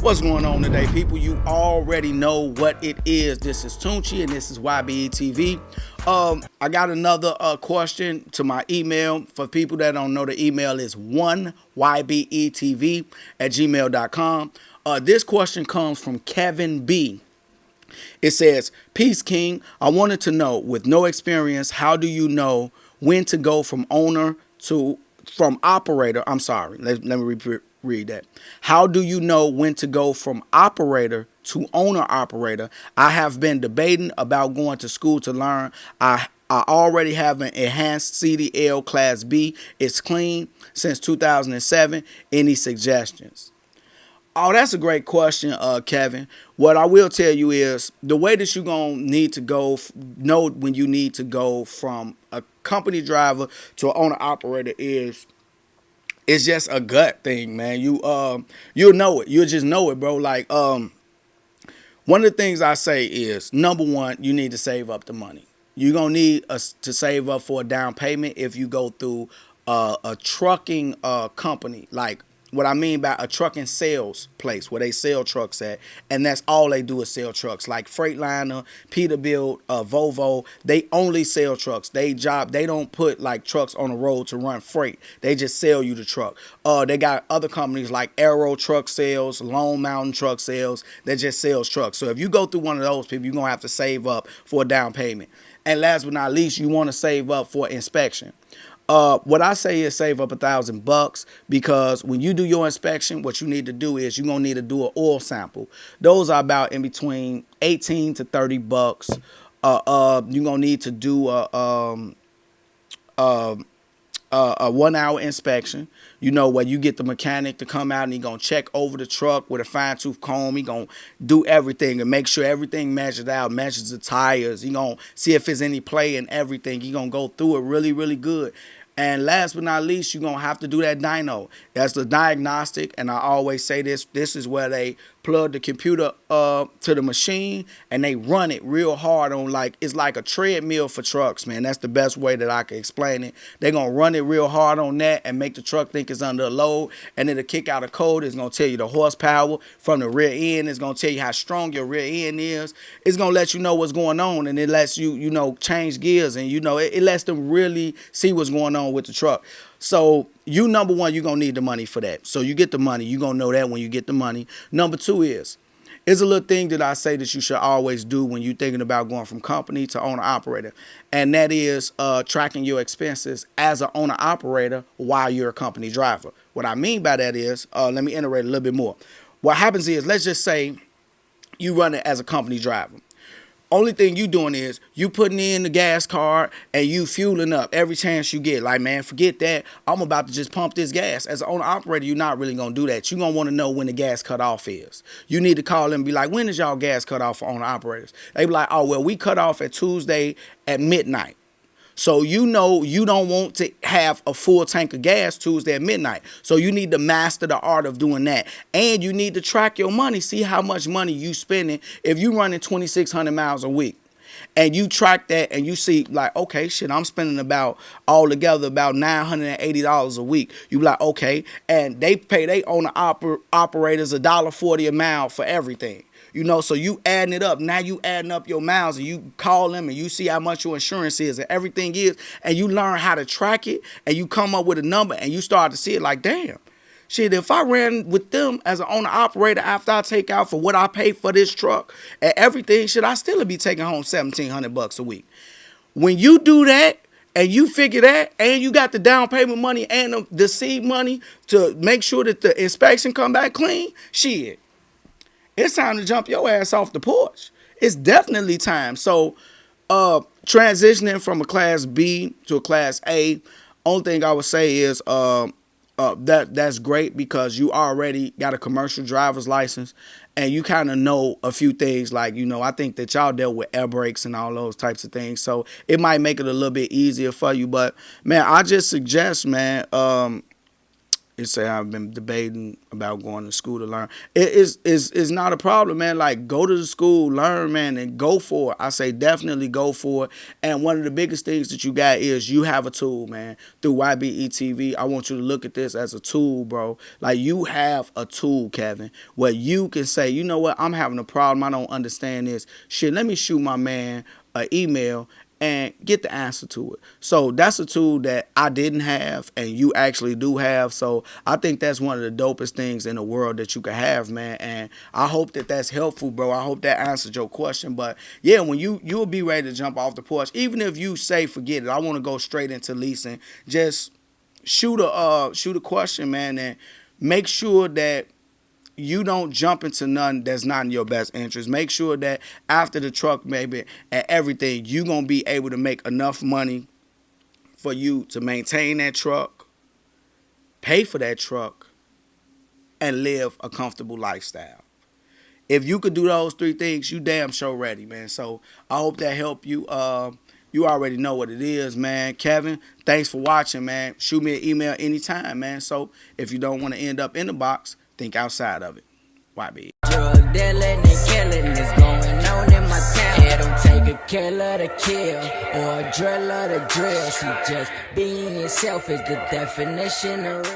What's going on today, people? You already know what it is. This is Tunchi, and this is YBE TV. I got another question to my email. For people that don't know, the email is 1ybetv at gmail.com. This question comes from Kevin B. It says, "Peace, King. I wanted to know, with no experience, how do you know when to go from operator? I'm sorry. Let me read that. How do you know when to go from operator to owner operator? I have been debating about going to school to learn. I already have an enhanced CDL Class B. It's clean since 2007. Any suggestions?" Oh, that's a great question, Kevin. What I will tell you is the way that you're going to need to know when you need to go from a company driver to an owner operator is it's just a gut thing, man. You'll know it. You'll just know it, bro. Like one of the things I say is, number one, you need to save up the money. You're going to need to save up for a down payment if you go through a trucking company. Like, what I mean by a trucking sales place where they sell trucks at, and that's all they do is sell trucks. Like Freightliner, Peterbilt, Volvo, they only sell trucks. They don't put like trucks on the road to run freight. They just sell you the truck. They got other companies like Aero Truck Sales, Lone Mountain Truck Sales that just sells trucks. So if you go through one of those people, you're gonna have to save up for a down payment. And last but not least, you want to save up for inspection. What I say is save up $1,000 because when you do your inspection, what you need to do is you're gonna need to do an oil sample. Those are about in between 18 to $30. You're gonna need to do a 1 hour inspection, where you get the mechanic to come out and he gonna check over the truck with a fine tooth comb. He gonna do everything and make sure everything measured out, measures the tires. He gonna see if there's any play in everything. He gonna go through it really, really good. And last but not least, you're going to have to do that dyno. That's the diagnostic. And I always say this is where they plug the computer to the machine and they run it real hard on it's like a treadmill for trucks, man. That's the best way that I can explain it. They're going to run it real hard on that and make the truck think it's under a load. And it'll kick out a code. It's going to tell you the horsepower from the rear end. It's going to tell you how strong your rear end is. It's going to let you know what's going on. And it lets you, change gears. And, it lets them really see what's going on with the truck. So number one, you're going to need the money for that. So you get the money. You're going to know that when you get the money. Number two is a little thing that I say that you should always do when you're thinking about going from company to owner operator. And that is tracking your expenses as an owner operator while you're a company driver. What I mean by that is, let me iterate a little bit more. What happens is, let's just say you run it as a company driver. Only thing you doing is you putting in the gas card and you fueling up every chance you get. Like, man, forget that. I'm about to just pump this gas. As an owner operator, you're not really going to do that. You're going to want to know when the gas cut off is. You need to call them and be like, when is y'all gas cut off for owner operators? They be like, oh, well, we cut off at Tuesday at midnight. So you don't want to have a full tank of gas Tuesday at midnight. So you need to master the art of doing that. And you need to track your money. See how much money you spending. If you running 2,600 miles a week and you track that and you see like, okay, shit, I'm spending altogether about $980 a week. You be like, okay. And they pay their owner operators $1.40 a mile for everything. So you adding it up. Now you adding up your miles and you call them and you see how much your insurance is and everything is. And you learn how to track it and you come up with a number and you start to see it like, damn, shit, if I ran with them as an owner operator after I take out for what I pay for this truck and everything, I still be taking home $1,700 a week. When you do that, and you figure that, and you got the down payment money and the seed money to make sure that the inspection come back clean, shit, it's time to jump your ass off the porch. It's definitely time. So transitioning from a Class B to a Class A, only thing I would say is that's great because you already got a commercial driver's license and you kind of know a few things. Like, I think that y'all dealt with air brakes and all those types of things. So it might make it a little bit easier for you. But, man, I just suggest, man, It say I've been debating about going to school to learn. It is not a problem, man. Like, go to the school, learn, man, and go for it. I say definitely go for it. And one of the biggest things that you got is you have a tool, man. Through YBE TV, I want you to look at this as a tool, bro. Like, you have a tool, Kevin, where you can say, you know what, I'm having a problem. I don't understand this. Shit, let me shoot my man an email and get the answer to it. So that's a tool that I didn't have and you actually do have. So I think that's one of the dopest things in the world that you can have, man. And I hope that that's helpful, bro. I hope that answered your question. But yeah, when you'll be ready to jump off the porch, even if you say forget it, I want to go straight into leasing. Just shoot a question, man, and make sure that you don't jump into nothing that's not in your best interest. Make sure that after the truck, maybe, and everything, you're going to be able to make enough money for you to maintain that truck, pay for that truck, and live a comfortable lifestyle. If you could do those three things, you damn sure ready, man. So I hope that helped you. You already know what it is, man. Kevin, thanks for watching, man. Shoot me an email anytime, man. So if you don't want to end up in the box, think outside of it. YB. Drug dealing and killing is going on in my town. It don't take a killer to kill or a driller to drill. See, just being yourself is the definition of real.